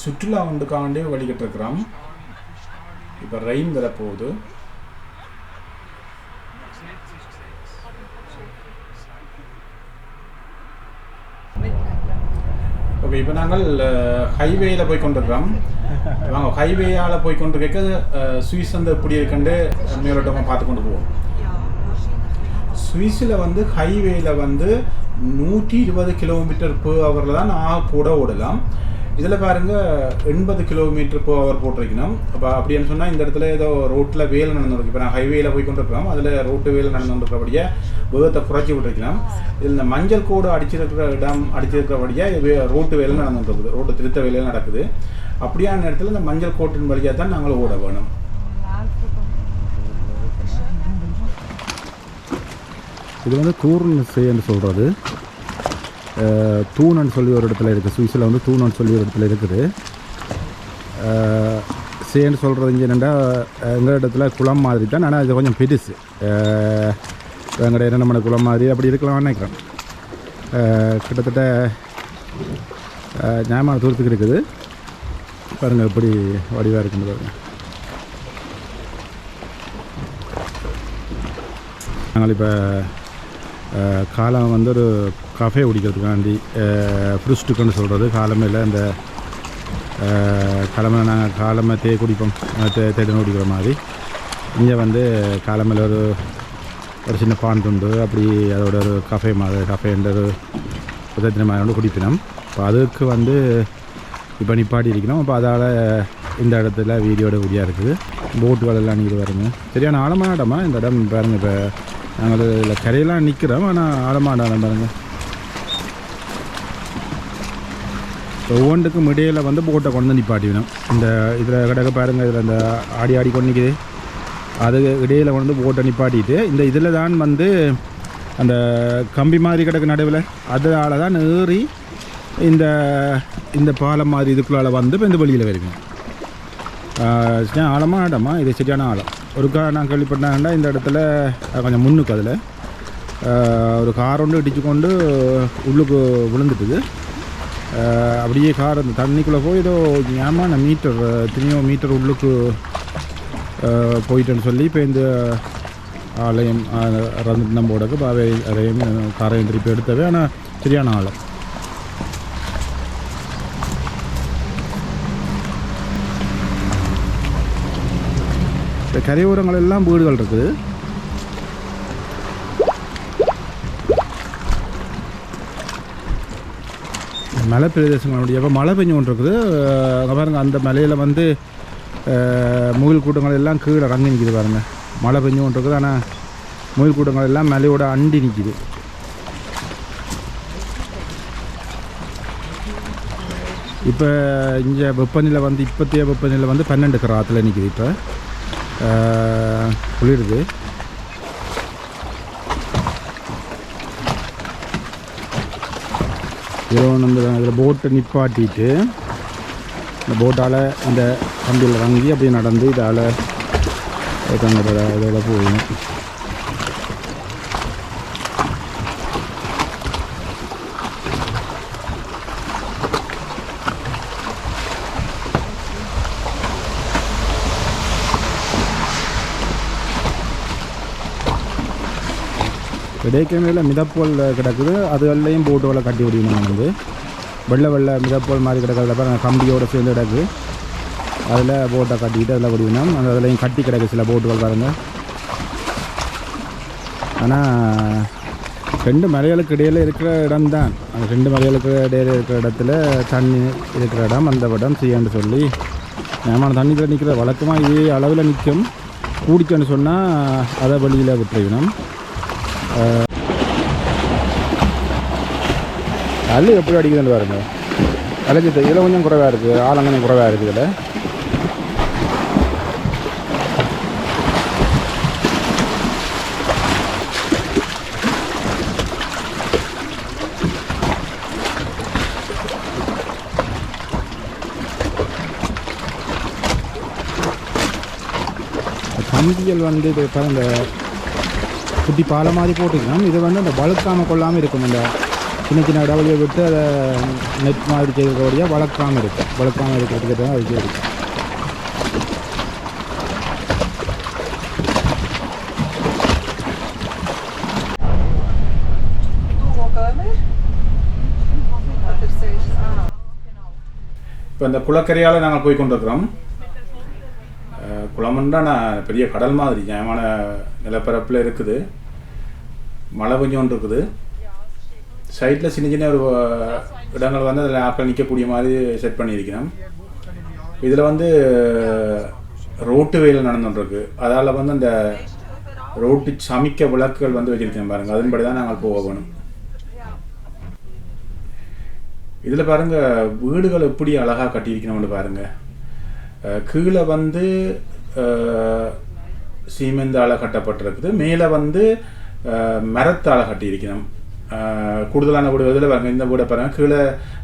சுற்றுலா ஒன்றுக்காண்டே வழிகிட்டிருக்கிறோம். இப்போ ரெயின் வரப்போகுது. ஓகே, இப்போ நாங்கள் ஹைவேயில் போய் கொண்டிருக்கிறோம். நாங்கள் ஹைவேயால் போய் கொண்டிருக்க சுவிஸ் வந்து எப்படி இருக்குன்னு மேலோட்டமாக பார்த்து கொண்டு போவோம். சுவிஸில் வந்து ஹைவேயில் வந்து 120 km/h தான் கூட ஓடலாம். இதில் பாருங்கள் 80 km/h போட்டிருக்கணும். அப்போ அப்படின்னு சொன்னால் இந்த இடத்துல ஏதோ ரோட்டில் வேலை நடந்துருக்கு. இப்போ நான் ஹைவேயில் போய் கொண்டிருக்கிறோம், அதில் ரோட்டு வேலை நடந்துருக்கிறபடியே வேகத்தை குறைச்சி விட்டுருக்கலாம். இதில் இந்த மஞ்சள் கோடு அடிச்சிருக்கிறபடியே ரோட்டு வேலை நடந்துருக்குது, ரோட்டு திருத்த வேலையில் நடக்குது. அப்படியான இடத்துல இந்த மஞ்சள் கோட்டின் வழியாக தான் நாங்கள் ஓட வேணும். இது வந்து கூர்னு சொல்கிறது. தூணன்னு சொல்லி ஒரு இடத்துல இருக்குது. சுவிஸில் வந்து தூணன்னு சொல்லி ஒரு இடத்துல இருக்குது. சேன்னு சொல்கிறது இங்கே என்னென்னா எங்கள் இடத்துல குளம் மாதிரி தான். ஆனால் இது கொஞ்சம் பெருசு. எங்கள்ட என்ன குளம் மாதிரி அப்படி இருக்கலாம்னு நினைக்கிறேன். கிட்டத்தட்ட ஞாபக தூரத்துக்கு இருக்குது. பாருங்கள் எப்படி வடிவாக இருக்குன்னு பாருங்கள். நாங்கள் இப்போ காலம் வந்து ஒரு கஃபே குடிக்கிறதுக்காண்டி ஃப்ரூஸ்ட்டுக்குன்னு சொல்கிறது. காலமையில் இந்த கிழமை நாங்கள் காலமை குடிப்போம், தேடின்னு குடிக்கிற மாதிரி. இங்கே வந்து காலமையில் ஒரு சின்ன பான் துண்டு அப்படி அதோட ஒரு கஃபேன்ற ஒரு உதத்தின மாதிரி வந்து குடிப்பினோம். இப்போ அதுக்கு வந்து இப்போ நிப்பாட்டி இருக்கணும். அப்போ அதால் இந்த இடத்துல வீடியோட உரியாக இருக்குது. போட்டுகள் எல்லாம் நீங்கள் வருங்க. சரியான ஆழமான இடமா இந்த இடம் பாருங்கள். இப்போ நாங்கள் இதில் கரையெல்லாம் நிற்கிறோம், ஆனால் ஆழமான இடம் பாருங்கள். ஒவ்வொன்றுக்கும் இடையில் வந்து போட்டை கொண்டு நிப்பாட்டிவிடும். இந்த இதில் கிடக்க பாருங்கள், இதில் இந்த ஆடி கொண்டு நிற்கிது. அது இடையில் கொண்டு போட்டை நிப்பாட்டிட்டு இந்த இதில் தான் வந்து அந்த கம்பி மாதிரி கிடக்கு நடுவில், அதனால தான் ஏறி இந்த பாலம் மாதிரி இதுக்குள்ளால் வந்து இப்போ இந்த வெளியில் வருவேன். ஆழமான இடமா இது, சரியான ஆழம். ஒருக்கா நான் கேள்விப்பட்டேன்னா இந்த இடத்துல கொஞ்சம் முன்னுக்கு அதில் ஒரு கார் ஒன்று இடிச்சு கொண்டு உள்ளுக்கு விழுந்துட்டுது. அப்படியே கார் அந்த தண்ணிக்குள்ளே போய் ஏதோ ஞாபகம் மீட்டர் எத்தனையோ மீட்டர் உள்ளுக்கு போயிட்டேன்னு சொல்லி இப்போ இந்த ஆலயம் நம்போடக்கு அதையும் காரையும் திருப்பி எடுத்தவே. ஆனால் சரியான ஆழம். இந்த கரையோரங்கள் எல்லாம் வீடுகள் இருக்குது. மலை பிரதேசங்களுடைய இப்போ மழை பெஞ்சு கொண்டு இருக்குது. அங்கே பாருங்கள், அந்த மலையில் வந்து முயல் கூட்டங்கள் எல்லாம் கீழே இறங்கி நிற்கிது பாருங்கள். மழை பெஞ்சு கொண்டு இருக்குது, ஆனால் முயல் கூட்டங்கள் எல்லாம் மலையோட அண்டி நிற்கிது. இப்போ இங்கே வெப்பநிலை வந்து இப்போத்தைய வெப்பநிலை வந்து 12 கிராத்தில் நிற்கிது. இப்போ குளிருது. இதில் போட்டை நிப்பாட்டிட்டு இந்த போட்டால் இந்த கம்பியில் வாங்கி அப்படியே நடந்து இதால் இதோட போகும். இடைக்கிழமையில் மிதப்போல் கிடக்குது. அது எல்லையும் போட்டுகளை கட்டி விடணும். வந்து வெள்ளை மிதப்போல் மாதிரி கிடக்கிறதுல பாருங்கள், கம்பியோடு சேர்ந்து கிடக்கு. அதில் போட்டை கட்டிக்கிட்டு அதில் விடுவினோம். அந்த அதுலேயும் கட்டி கிடக்கு சில போட்டுகள் பாருங்கள். ஆனால் 2 மலைகளுக்கு இடையில் இருக்கிற இடம் தான். அந்த 2 மலைகளுக்கு இடையில் இருக்கிற இடத்துல தண்ணி இருக்கிற இடம், அந்த இடம் செய்யன்னு சொல்லி நம்ம தண்ணியில் நிற்கிற வழக்கமாக இதே அளவில் நிற்கும். கூடிச்சோன்னு சொன்னால் அதை வழியில் விட்டுவினோம். அள்ளி எப்படி அடிக்குதுன்னு பாருங்க. அலைச்சி இதில் கொஞ்சம் குறைவாக இருக்குது, ஆழம் கொஞ்சம் குறைவாக இருக்குது. இதில் கம்பிகள் வந்து இது இந்த குட்டி பாலை மாதிரி போட்டுக்கலாம். இது வந்து அந்த வழுக்காமல் கொள்ளாமல் இருக்கும். இந்த சின்ன சின்ன இடவழியை விட்டு அதை நெட் மாதிரி செய்திருக்கபடியாக வளர்க்காமல் இருக்கிறதுக்கு தான் அது இருக்குது. இப்போ இந்த குளக்கரையால் நாங்கள் போய் கொண்டிருக்கிறோம். குளம்ன்றா நான் பெரிய கடல் மாதிரி நியாயமான நிலப்பரப்பில் இருக்குது. மழை கொஞ்சம் ஒன்று இருக்குது. சைடில் சின்ன சின்ன ஒரு இடங்கள் வந்து அதில் ஆக்கள் நிற்கக்கூடிய மாதிரி செட் பண்ணியிருக்கிறோம். இதில் வந்து ரோட்டு வேலை நடந்துட்டுருக்கு. அதால் வந்து அந்த ரோட்டு சமிக்க விளக்குகள் வந்து வச்சுருக்கேன் பாருங்கள். அதன்படி தான் நாங்கள் போகணும். இதில் பாருங்கள் வீடுகள் எப்படி அழகாக கட்டியிருக்கணும்னு பாருங்கள். கீழே வந்து சீமெந்தால் கட்டப்பட்டிருக்குது. மேலே வந்து மரத்தால் கட்டியிருக்கணும். கூடுதலான வீடு இதில் பாருங்கள். இந்த வீடை பாருங்கள். கீழே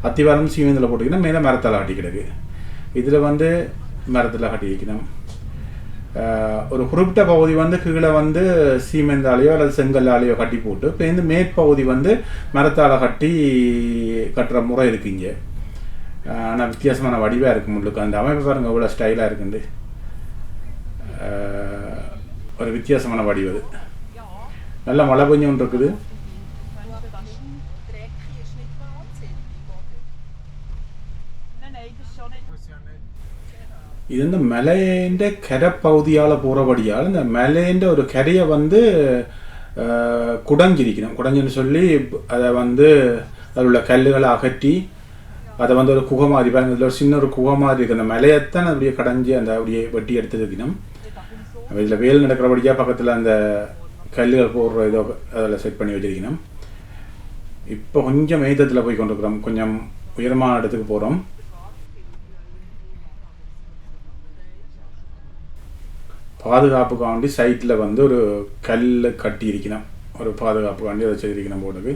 அத்திவாரம் சீமெந்தில் போட்டிருக்கணும். மேலே மரத்தால் கட்டி கிடக்கு. இதில் வந்து மரத்தில் கட்டியிருக்கணும். ஒரு குறிப்பிட்ட பகுதி வந்து கீழே வந்து சீமெந்தாலேயோ அல்லது செங்கல்லாலேயோ கட்டி போட்டு இப்போ இந்த மேற்பகுதி வந்து மரத்தால் கட்டுற முறை இருக்குது இங்கே. ஆனால் வித்தியாசமான வடிவாக இருக்குது. முள்ளுக்கு அந்த அமைப்பு பாருங்கள் இவ்வளோ ஸ்டைலாக இருக்குது. ஒரு வித்தியாசமான வடிவு. அது நல்ல மழை பெஞ்சு ஒன்று இருக்குது. இது வந்து மலையேண்ட கரை பகுதியால் போகிறபடியால் இந்த மலையேண்ட ஒரு கரையை வந்து குடஞ்சிருக்கணும். குடஞ்சுன்னு சொல்லி அதை வந்து அதில் உள்ள கல்லுகளை அகற்றி அதை வந்து ஒரு குகை மாதிரி பாருங்க. இதில் ஒரு சின்ன ஒரு குகை மாதிரி இருக்குது. அந்த மலையைத்தான் அப்படியே கடைஞ்சி அந்த அப்படியே வெட்டி எடுத்து வைக்கணும். இதில் வேல் நடக்கிறபடியாக பக்கத்தில் அந்த கல்லுகள் போடுற இதோ அதில் செட் பண்ணி வச்சிருக்கணும். இப்போ கொஞ்சம் மேய்தத்தில் போய் கொண்டிருக்கிறோம். கொஞ்சம் உயரமான இடத்துக்கு போகிறோம். பாதுகாப்புக்காண்டி சைட்டில் வந்து ஒரு கல் கட்டி இருக்கணும். ஒரு பாதுகாப்புக்காண்டி அதை செய்திருக்கணும் போட்டுக்கு.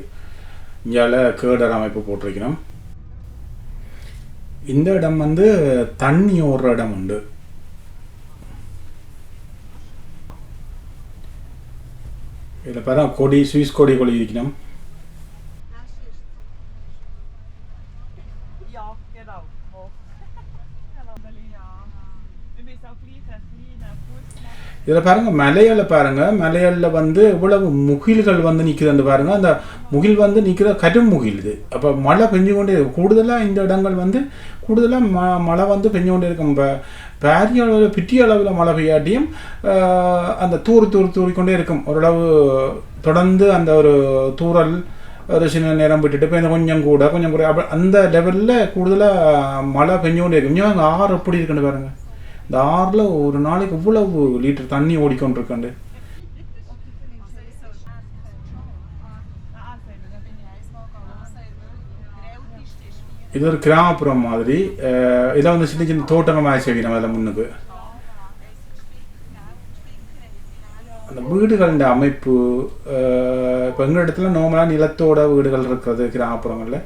இங்கால கேடர் அமைப்பு போட்டிருக்கணும். இந்த இடம் வந்து தண்ணி ஓடுற இடம் உண்டு. இதில் பாருங்க கொடி, சுவிஸ் கொடி இருக்கணும். இதில் பாருங்கள் மலையால் பாருங்கள். மலையாளில் வந்து இவ்வளவு முகில்கள் வந்து நிற்குதுன்னு பாருங்கள். அந்த முகில் வந்து நிற்கிற கரும் முகில் இது. அப்போ மழை பெஞ்சு கொண்டே இருக்கும். கூடுதலாக இந்த இடங்கள் வந்து கூடுதலாக மழை வந்து பெஞ்சு கொண்டே இருக்கும். இப்போ பெரிய அளவில் பிட்டிய அளவில் மழை பெய்யாட்டியும் அந்த தூறிக்கொண்டே இருக்கும். ஓரளவு தொடர்ந்து அந்த ஒரு தூறல் ஒரு சின்ன நேரம் விட்டுட்டு இப்போ இந்த கொஞ்சம் கூட அப்போ அந்த லெவலில் கூடுதலாக மழை பெஞ்சு கொண்டே இருக்கும். இங்கே ஆறு எப்படி இருக்குன்னு பாருங்கள். இந்த ஆறில் ஒரு நாளைக்கு இவ்வளவு லிட்டர் தண்ணி ஓடிக்கொண்டிருக்காண்டு. இது ஒரு கிராமப்புறம் மாதிரி. இதில் வந்து சின்ன சின்ன தோட்டங்கள் மாதிரி செய்யணும். அதில் முன்னுக்கு அந்த வீடுகளின் அமைப்பு இப்போ எங்கள் இடத்துல நார்மலாக நிலத்தோட வீடுகள் இருக்கிறது கிராமப்புறங்களில்.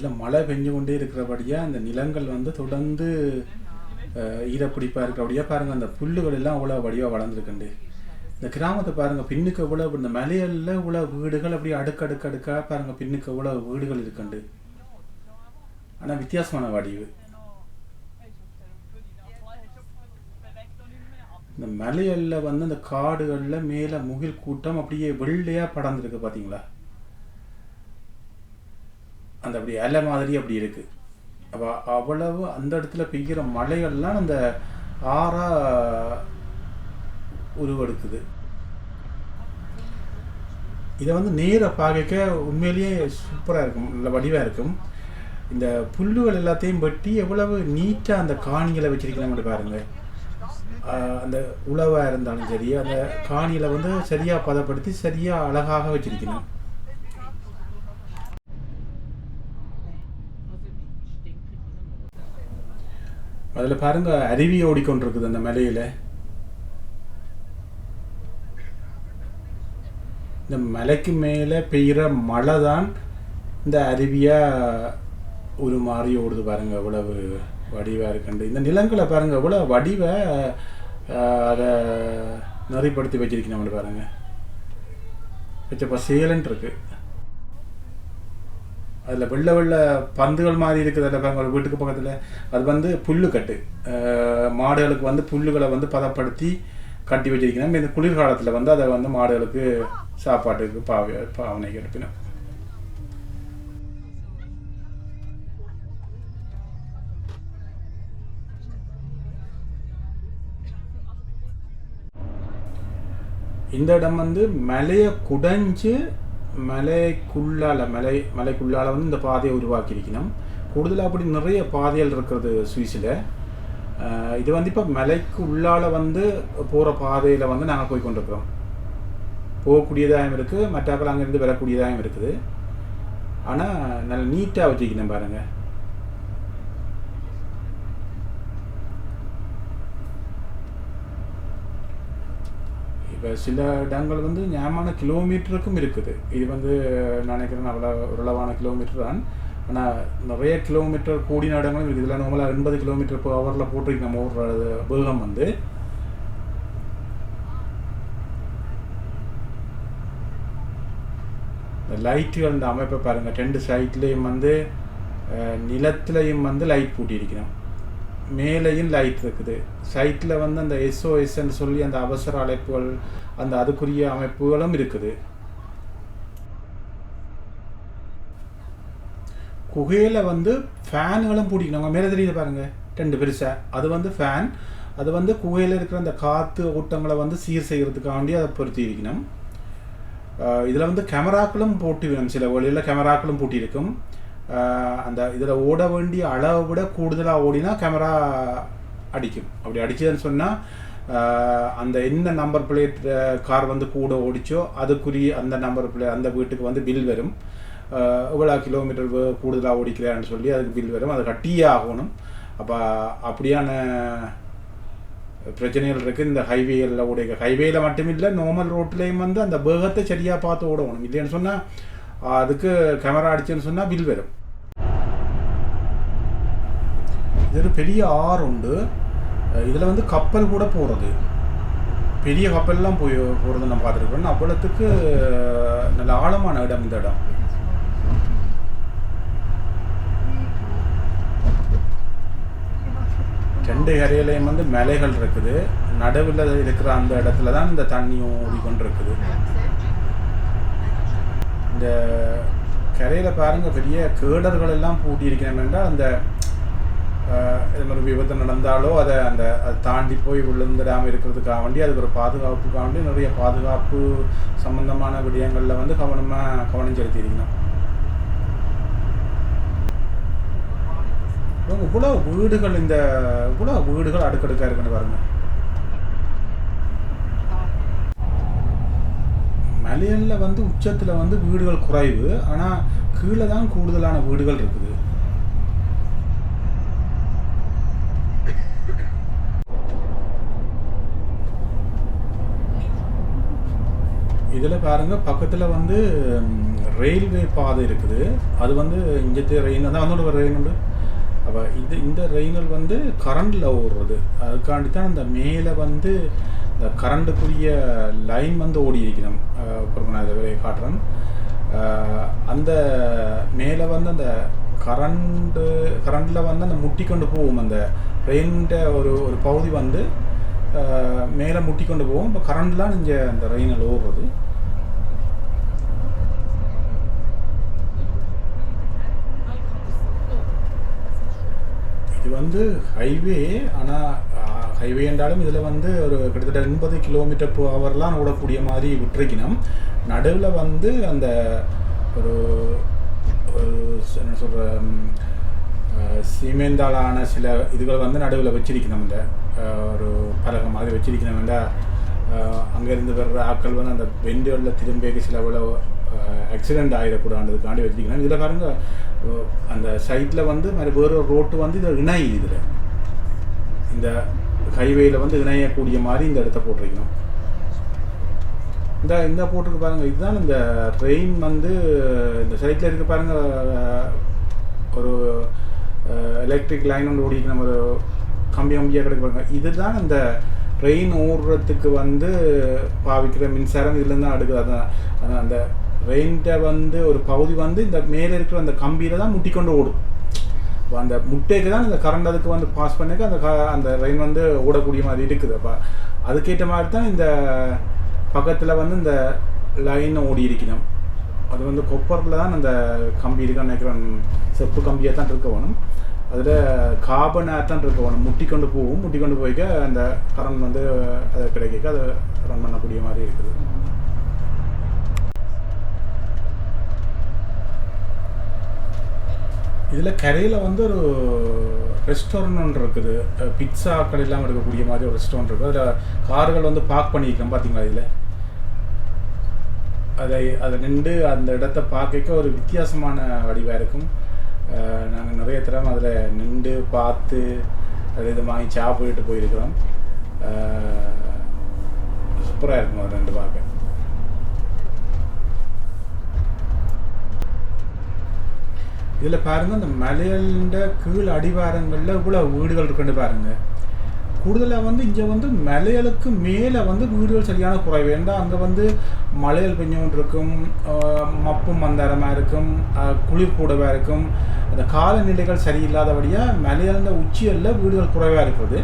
இதில் மழை பெஞ்சு கொண்டே இருக்கிறபடியாக அந்த நிலங்கள் வந்து தொடர்ந்து ஈரப்பிடிப்பாக இருக்கிறபடியாக பாருங்கள். அந்த புல்லுகள் எல்லாம் அவ்வளோ வடிவாக வளர்ந்துருக்குண்டு. இந்த கிராமத்தை பாருங்கள். பின்னுக்கு எவ்வளோ இந்த மலையில் இவ்வளோ வீடுகள் அப்படியே அடுக்கடுக்காக பாருங்கள். பின்னுக்கு எவ்வளோ வீடுகள் இருக்குண்டு. ஆனால் வித்தியாசமான வடிவு. இந்த மலையில் வந்து அந்த காடுகளில் மேலே முகில் கூட்டம் அப்படியே வெள்ளையாக படர்ந்துருக்கு பார்த்தீங்களா. அந்த அப்படி அலை மாதிரி அப்படி இருக்குது. அப்போ அவ்வளவு அந்த இடத்துல பெய்கிற மழைகள்லாம் அந்த ஆறா உருவெடுக்குது. இதை வந்து நேராக பார்க்க உண்மையிலேயே சூப்பராக இருக்கும். நல்ல வடிவாக இருக்கும். இந்த புல்லுகள் எல்லாத்தையும் வெட்டி எவ்வளவு நீட்டாக அந்த காணிகளை வச்சிருக்கலாம்னு பாருங்கள். அந்த உழவாக இருந்தாலும் சரி அந்த காணியில் வந்து சரியாக பதப்படுத்தி சரியாக அழகாக வச்சிருக்கணும். அதில் பாருங்கள் அருவி ஓடிக்கொண்டிருக்குது அந்த மலையில். இந்த மலைக்கு மேலே பெய்கிற மழை தான் இந்த அருவியாக ஒரு மாதிரி ஓடுது பாருங்கள். எவ்வளவு வடிவாக இருக்குண்டு. இந்த நிலங்களை பாருங்கள் எவ்வளோ வடிவை அதை நெறிப்படுத்தி வச்சிருக்கணும் பாருங்கள். பச்சை பசேலன் இருக்குது. அதில் வெள்ளை வெள்ளை பந்துகள் மாதிரி இருக்குது. அதில் பாருங்க வீட்டுக்கு பக்கத்தில் அது வந்து புல்லுக்கட்டு, மாடுகளுக்கு வந்து புல்லுகளை வந்து பதப்படுத்தி கட்டி வச்சிருக்கணும். இந்த குளிர்காலத்தில் வந்து அதை வந்து மாடுகளுக்கு சாப்பாட்டுக்கு பாவனைக்கு எடுப்பினோம். இந்த இடம் வந்து மலையை குடைஞ்சு மலைக்குள்ளால வந்து இந்த பாதையை உருவாக்கியிருக்கணும். கூடுதலாக அப்படி நிறைய பாதைகள் இருக்கிறது சுவிஸில். இது வந்து இப்போ மலைக்கு உள்ளால் வந்து போகிற பாதையில் வந்து நாங்கள் போய் கொண்டிருக்கிறோம். போகக்கூடியதாகவும் இருக்குது, மற்றாக்கள் அங்கேருந்து வரக்கூடியதாகவும் இருக்குது. ஆனால் நல்ல நீட்டாக வச்சுக்கணும் பாருங்கள். இப்போ சில இடங்கள் வந்து ஞாபகமான கிலோமீட்டருக்கும் இருக்குது. இது வந்து நினைக்கிறேன் அவ்வளோ ஓரளவான கிலோமீட்டர் தான். ஆனால் நிறைய கிலோமீட்டர் கூடின இடங்களும் இருக்குது. இதில் நார்மலாக 80 கிலோமீட்டர் per hour போட்டிருக்கு நம்ம ஓடுறது வேகம் வந்து. லைட்டுகள் இந்த அமைப்பை பாருங்கள். 2 சைட்லேயும் வந்து நிலத்திலையும் வந்து லைட் பூட்டியிருக்கணும், மேலேயும் லைட் இருக்குது. சைட்டில் வந்து அந்த SOSன்னு சொல்லி அந்த அவசர அழைப்புகள் அந்த அதுக்குரிய அமைப்புகளும் இருக்குது. குகையில் வந்து ஃபேனுகளும் பூட்டிக்கணும். மேலே தெரியுது பாருங்கள் 2 பெருசாக, அது வந்து ஃபேன். அது வந்து குகையில் இருக்கிற அந்த காற்று ஓட்டங்களை வந்து சீர் செய்கிறதுக்காண்டி அதை பொருத்தி இருக்கணும். இதில் வந்து கேமராக்களும் போட்டி வேணும். சில வழியில் கேமராக்களும் பூட்டியிருக்கும். அந்த இதில் ஓட வேண்டிய அளவை விட கூடுதலாக ஓடினா கேமரா அடிக்கும். அப்படி அடிச்சதுன்னு சொன்னால் அந்த என்ன நம்பர் பிளேட் கார் வந்து கூட ஓடிச்சோ அதுக்குரிய அந்த நம்பர் பிளேட் அந்த வீட்டுக்கு வந்து பில் வரும். இவ்வளோ கிலோமீட்டர் கூடுதலாக ஓடிக்கிறான்னு சொல்லி அதுக்கு பில் வரும். அதை கட்டியே ஆகணும். அப்போ அப்படியான பிரச்சனைகள் இருக்குது இந்த ஹைவேயில் ஓடிக்க. ஹைவேயில் மட்டும் இல்லை, நார்மல் ரோட்லேயும் வந்து அந்த வேகத்தை சரியாக பார்த்து ஓடணும். இல்லைன்னு சொன்னால் அதுக்கு கேமரா அடிச்சுன்னு சொன்னால் பில் வரும். இது ஒரு பெரிய ஆறு உண்டு. இதில் வந்து கப்பல் கூட போகிறது, பெரிய கப்பல்லாம் போகிறது நம்ம பார்த்துருக்கோம். அவ்வளோத்துக்கு நல்ல ஆழமான இடம் இந்த இடம். ரெண்டு கரையிலையும் வந்து மலைகள் இருக்குது. நடுவில் இருக்கிற அந்த இடத்துல தான் இந்த தண்ணி ஓடிக்கொண்டு இருக்குது. இந்த கரையில் பாருங்கள் பெரிய கேடர்கள் எல்லாம் பூட்டி இருக்கிறோம் என்றால் அந்த இது மாதிரி விபத்து நடந்தாலோ அதை தாண்டி போய் விழுந்துடாமல் இருக்கிறதுக்காக வேண்டி அதுக்கு ஒரு பாதுகாப்புக்காக வேண்டி நிறைய பாதுகாப்பு சம்பந்தமான விடயங்களில் வந்து கவனம் செலுத்தியிருக்கணும். இவ்வளோ வீடுகள் இவ்வளோ வீடுகள் அடுக்கடுக்காக இருக்குன்னு பாருங்க. மலையில் வந்து உச்சத்தில் வந்து வீடுகள் குறைவு, ஆனால் கீழே தான் கூடுதலான வீடுகள் இருக்குது. இதில் பாருங்கள் பக்கத்தில் வந்து ரயில்வே பாதை இருக்குது. அது வந்து இங்கே ரெயின் தான் வந்து ஒரு ரெயின் உண்டு. அப்போ இந்த ரெயினல் வந்து கரண்டில் ஓடுறது. அதுக்காண்டி தான் அந்த மேலே வந்து இந்த கரண்டுக்குரிய லைன் வந்து ஓடி இருக்கணும். அப்புறம் நான் இதை காட்டுறேன். அந்த மேலே வந்து அந்த கரண்டில் வந்து அந்த முட்டி கொண்டு போகும். அந்த ரெயின்ட ஒரு பகுதி வந்து மேலே முட்டி கொண்டு போகும். இப்போ கரண்ட்லாம் இங்கே அந்த ரெயினில் ஓடுறது. இது வந்து ஹைவே, ஆனால் ஹைவே என்றாலும் இதில் வந்து ஒரு கிட்டத்தட்ட 80 கிலோமீட்டர் per hour ஓடக்கூடிய மாதிரி விட்டுருக்கணும். நடுவில் வந்து அந்த ஒரு என்ன சொல்கிற சீமெந்தாலான சில இதுகள் வந்து நடுவில் வச்சிருக்கணும். இந்த ஒரு பலகை மாதிரி வச்சிருக்கணும். இந்த அங்கேருந்து வர்ற ஆட்கள் வந்து அந்த வெண்டிகளில் திரும்பி சில அவ்வளோ ஆக்சிடெண்ட் ஆகிடக்கூடாதுக்காண்டி வச்சிருக்கணும். இதில் பாருங்க அந்த சைட்டில் வந்து வேறு ஒரு ரோட்டு வந்து இதில் இணையுது. இதில் இந்த ஹைவேயில் வந்து இணையக்கூடிய மாதிரி இந்த இடத்த போட்டிருக்கணும். இந்த போட்டிருக்கு பாருங்கள். இதுதான் இந்த ட்ரெயின் வந்து இந்த சைட்டில் இருக்க பாருங்கள். ஒரு எலக்ட்ரிக் லைன் ஒன்று ஓடிக்கணும், ஒரு கம்பியாக கிடக்கு பாருங்க. இதுதான் இந்த ட்ரெயின் ஓடுறதுக்கு வந்து பாவிக்கிற மின்சாரம் இதுலேருந்து தான் எடுக்குது. அதான் அந்த ரெயின்ட்ட வந்து ஒரு பகுதி வந்து இந்த மேலே இருக்கிற அந்த கம்பியில் தான் முட்டிக்கொண்டு ஓடும். அப்போ அந்த முட்டைக்கு தான் இந்த கரண்ட் அதுக்கு வந்து பாஸ் பண்ணிக்க அந்த ரெயின் வந்து ஓடக்கூடிய மாதிரி இருக்குது. அப்போ அதுக்கேற்ற மாதிரி தான் இந்த பக்கத்தில் வந்து இந்த லைன் ஓடி இருக்கணும். அது வந்து கொப்பரில் தான் அந்த கம்பி இருக்கான்னு நினைக்கிறேன், செப்பு கம்பியாக தான் இருக்க வேணும். அதில் கார்பனாக தான் இருக்க வேணும். முட்டிக்கொண்டு போய்க்க அந்த கரண்ட் வந்து அதை கிடைக்க அதை ரன் பண்ணக்கூடிய மாதிரி இருக்குது. இதில் கரையில் வந்து ஒரு ரெஸ்டாரண்ட் ஒன்று இருக்குது, பிட்சா கடையெல்லாம் எடுக்கக்கூடிய மாதிரி ஒரு ரெஸ்டாரண்ட் இருக்குது. அதில் கார்கள் வந்து பார்க் பண்ணியிருக்கோம் பார்த்தீங்களா. இதில் அதை நின்று அந்த இடத்த பார்க்க ஒரு வித்தியாசமான வடிவாக இருக்கும். நாங்கள் நிறைய தரம் அதில் நின்று பார்த்து அது இது வாங்கி சாப்பிட்டு போயிருக்கிறோம். சூப்பராக இருக்கும் அது ரெண்டு பார்க்க. இதில் பாருங்கள், இந்த மலையல்ட கீழ் அடிவாரங்களில் இவ்வளோ வீடுகள் இருக்குன்னு பாருங்கள். கூடுதலாக வந்து இங்கே வந்து மலையலுக்கு மேலே வந்து வீடுகள் சரியான குறைவு. ஏன்னா அங்கே வந்து மலையல் பெஞ்சோன் இருக்கும், மப்பும் மந்தாரமாக இருக்கும், குளிர் கூடவாக இருக்கும். அந்த காலநிலைகள் சரியில்லாதபடியாக மலையல்ட உச்சியல்ல வீடுகள் குறைவாக இருக்குது.